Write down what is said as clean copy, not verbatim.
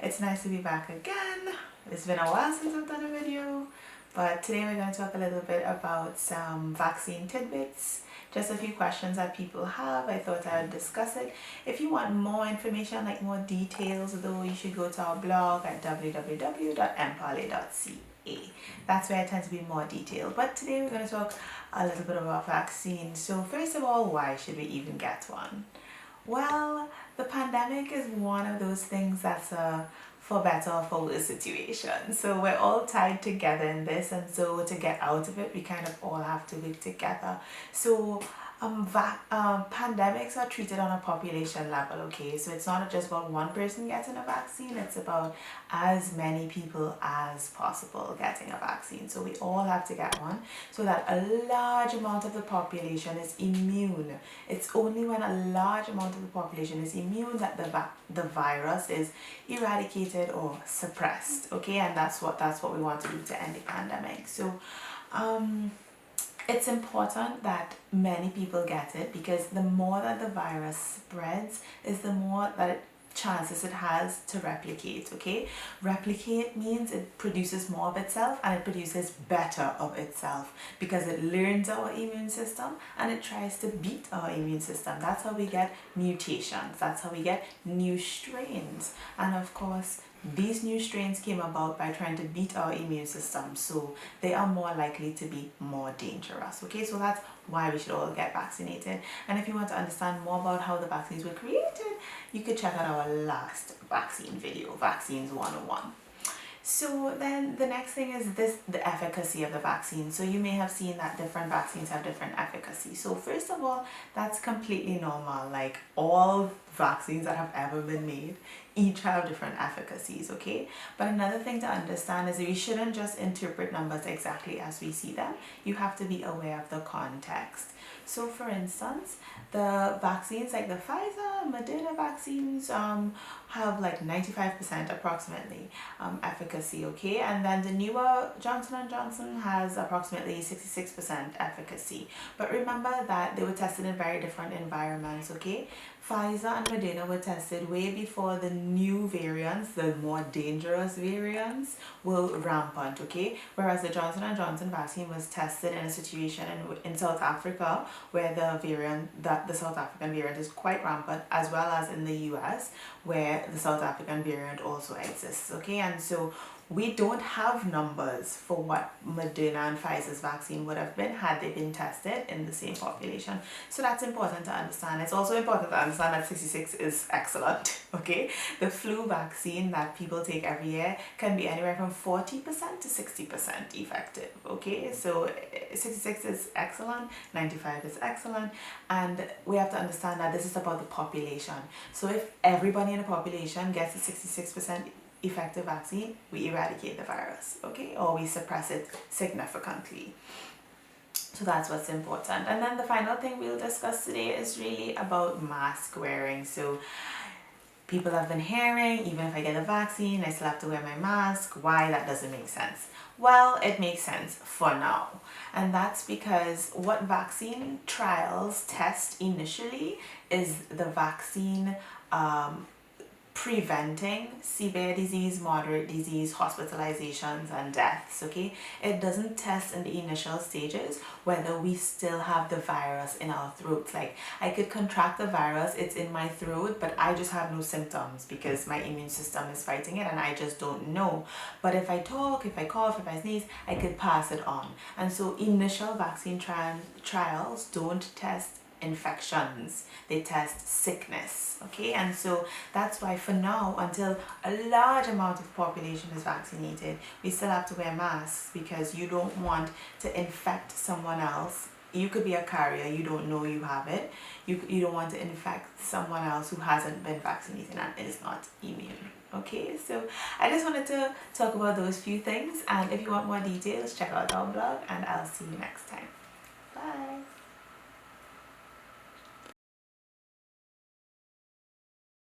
It's nice to be back again. It's been a while since I've done a video, but today we're going to talk a little bit about some vaccine tidbits. Just a few questions that people have. I thought I would discuss it. If you want more information, like more details, though, you should go to our blog at www.mpale.ca. That's where I tend to be more detailed. But today we're going to talk a little bit about vaccines. So first of all, why should we even get one? Well, the pandemic is one of those things that's a for better or for worse situation. So we're all tied together in this, and so to get out of it, we kind of all have to work together. So pandemics are treated on a population level, okay? So it's not just about one person getting a vaccine, it's about as many people as possible getting a vaccine. So we all have to get one so that a large amount of the population is immune. It's only when a large amount of the population is immune that the virus is eradicated or suppressed, okay? And that's what we want to do to end the pandemic. So it's important that many people get it, because the more that the virus spreads is the more that chances it has to replicate, okay? Replicate means it produces more of itself and it produces better of itself, because it learns our immune system and it tries to beat our immune system. That's how we get mutations. That's how we get new strains. And of course, these new strains came about by trying to beat our immune system, so they are more likely to be more dangerous, okay? So that's why we should all get vaccinated. And if you want to understand more about how the vaccines were created, you could check out our last vaccine video, Vaccines 101. So then the next thing is the efficacy of the vaccine. So you may have seen that different vaccines have different efficacy. So first of all, that's completely normal. Like all vaccines that have ever been made, each have different efficacies, okay? But another thing to understand is that we shouldn't just interpret numbers exactly as we see them. You have to be aware of the context. So for instance, the vaccines like the Pfizer, Moderna vaccines have like 95% approximately efficacy, okay? And then the newer Johnson & Johnson has approximately 66% efficacy. But remember that they were tested in very different environments, okay? Pfizer and Moderna were tested way before the new variants, the more dangerous variants, were rampant, okay? Whereas the Johnson & Johnson vaccine was tested in a situation in South Africa, where the South African variant is quite rampant, as well as in the US, where the South African variant also exists, okay? And so we don't have numbers for what Moderna and Pfizer's vaccine would have been had they been tested in the same population. So that's important to understand. It's also important to understand that 66 is excellent, okay? The flu vaccine that people take every year can be anywhere from 40% to 60% effective, okay? So 66 is excellent, 95 is excellent, and we have to understand that this is about the population. So if everybody in the population gets a 66% effective vaccine, we eradicate the virus, okay, or we suppress it significantly. So that's what's important. And then the final thing we'll discuss today is really about mask wearing. So people have been hearing, even if I get a vaccine, I still have to wear my mask. Why? That doesn't make sense. Well, it makes sense for now. And that's because what vaccine trials test initially is the vaccine preventing severe disease, moderate disease, hospitalizations, and deaths, okay? It doesn't test in the initial stages whether we still have the virus in our throats. Like, I could contract the virus, it's in my throat, but I just have no symptoms because my immune system is fighting it and I just don't know. But if I talk, if I cough, if I sneeze, I could pass it on. And so initial vaccine trials don't test infections, they test sickness, okay? And so that's why for now, until a large amount of the population is vaccinated, we still have to wear masks, because you don't want to infect someone else. You could be a carrier, you don't know you have it. You don't want to infect someone else who hasn't been vaccinated and is not immune, okay? So I just wanted to talk about those few things, and if you want more details, check out our blog, and I'll see you next time. Bye.